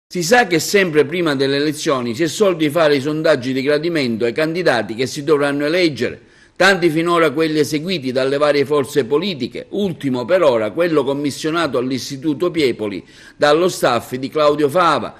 Si sa che sempre prima delle elezioni si è soliti fare i sondaggi di gradimento ai candidati che si dovranno eleggere, tanti finora quelli eseguiti dalle varie forze politiche, ultimo per ora quello commissionato all'Istituto Piepoli dallo staff di Claudio Fava.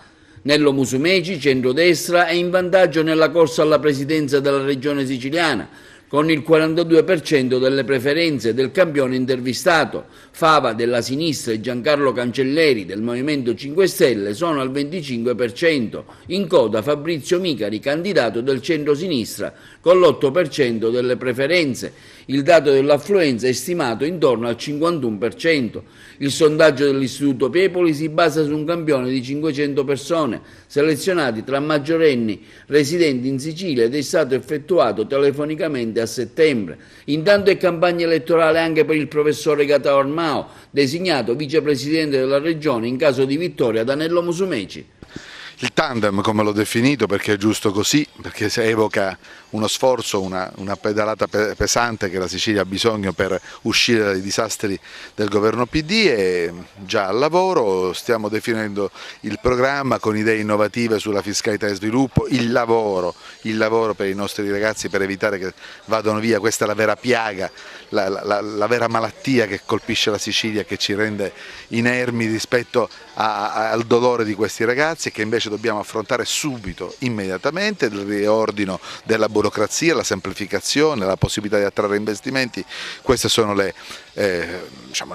Nello Musumeci, centrodestra, è in vantaggio nella corsa alla presidenza della regione siciliana, con il 42% delle preferenze del campione intervistato. Fava della sinistra e Giancarlo Cancelleri del Movimento 5 Stelle sono al 25%, in coda Fabrizio Micari, candidato del centro-sinistra, con l'8% delle preferenze. Il dato dell'affluenza è stimato intorno al 51%. Il sondaggio dell'Istituto Piepoli si basa su un campione di 500 persone, selezionati tra maggiorenni residenti in Sicilia, ed è stato effettuato telefonicamente a settembre. Intanto è campagna elettorale anche per il professore Gataor Mao, designato vicepresidente della regione in caso di vittoria da Nello Musumeci. Il tandem, come l'ho definito, perché è giusto così, perché evoca uno sforzo, una pedalata pesante che la Sicilia ha bisogno per uscire dai disastri del governo PD. È già al lavoro, stiamo definendo il programma con idee innovative sulla fiscalità e sviluppo, il lavoro per i nostri ragazzi per evitare che vadano via. Questa è la vera piaga, la vera malattia che colpisce la Sicilia, che ci rende inermi rispetto al dolore di questi ragazzi, che invece dobbiamo affrontare subito, immediatamente. Il riordino della burocrazia, la semplificazione, la possibilità di attrarre investimenti, questi sono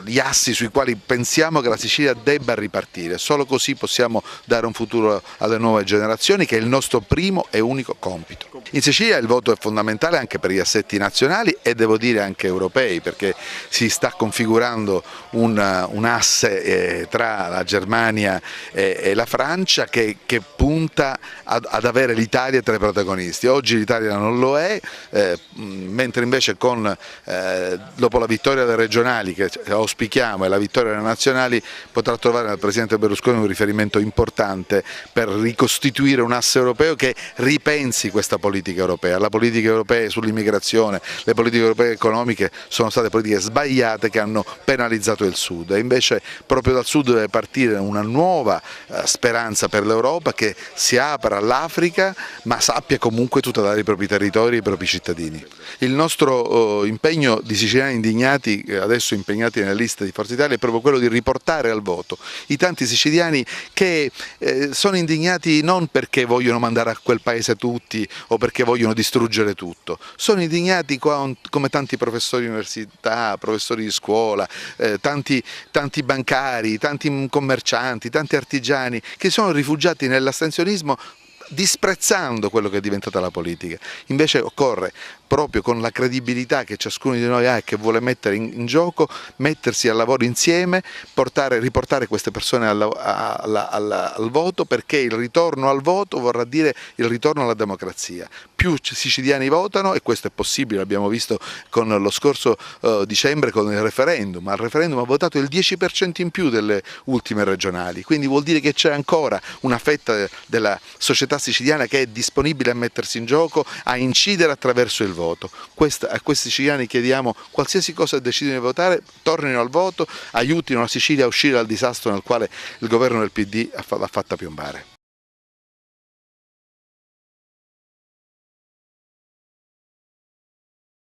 gli assi sui quali pensiamo che la Sicilia debba ripartire. Solo così possiamo dare un futuro alle nuove generazioni, che è il nostro primo e unico compito. In Sicilia il voto è fondamentale anche per gli assetti nazionali e devo dire anche europei, perché si sta configurando un asse tra la Germania e la Francia che punta ad avere l'Italia tra i protagonisti. Oggi l'Italia non lo è, mentre invece dopo la vittoria delle regionali che auspichiamo e la vittoria delle nazionali potrà trovare nel Presidente Berlusconi un riferimento importante per ricostituire un asse europeo che ripensi questa politica europea. La politica europea sull'immigrazione, le politiche europee economiche sono state politiche sbagliate che hanno penalizzato il Sud, e invece proprio dal Sud deve partire una nuova speranza per l'Europa, che si apra all'Africa ma sappia comunque tutelare i propri territori e i propri cittadini. Il nostro impegno di siciliani indignati, adesso impegnati nelle liste di Forza Italia, è proprio quello di riportare al voto i tanti siciliani che sono indignati non perché vogliono mandare a quel paese tutti o perché vogliono distruggere tutto, sono indignati come tanti professori di università, professori di scuola, tanti bancari, tanti commercianti, tanti artigiani che sono rifugiati nell'astensionismo, disprezzando quello che è diventata la politica. Invece occorre, proprio con la credibilità che ciascuno di noi ha e che vuole mettere in gioco, mettersi al lavoro insieme, riportare queste persone al voto, perché il ritorno al voto vorrà dire il ritorno alla democrazia. Più siciliani votano, e questo è possibile, l'abbiamo visto con lo scorso dicembre con il referendum. Al referendum ha votato il 10% in più delle ultime regionali, quindi vuol dire che c'è ancora una fetta della società siciliana che è disponibile a mettersi in gioco, a incidere attraverso il voto. A questi siciliani chiediamo: qualsiasi cosa decidono di votare, tornino al voto, aiutino la Sicilia a uscire dal disastro nel quale il governo del PD l'ha fatta piombare.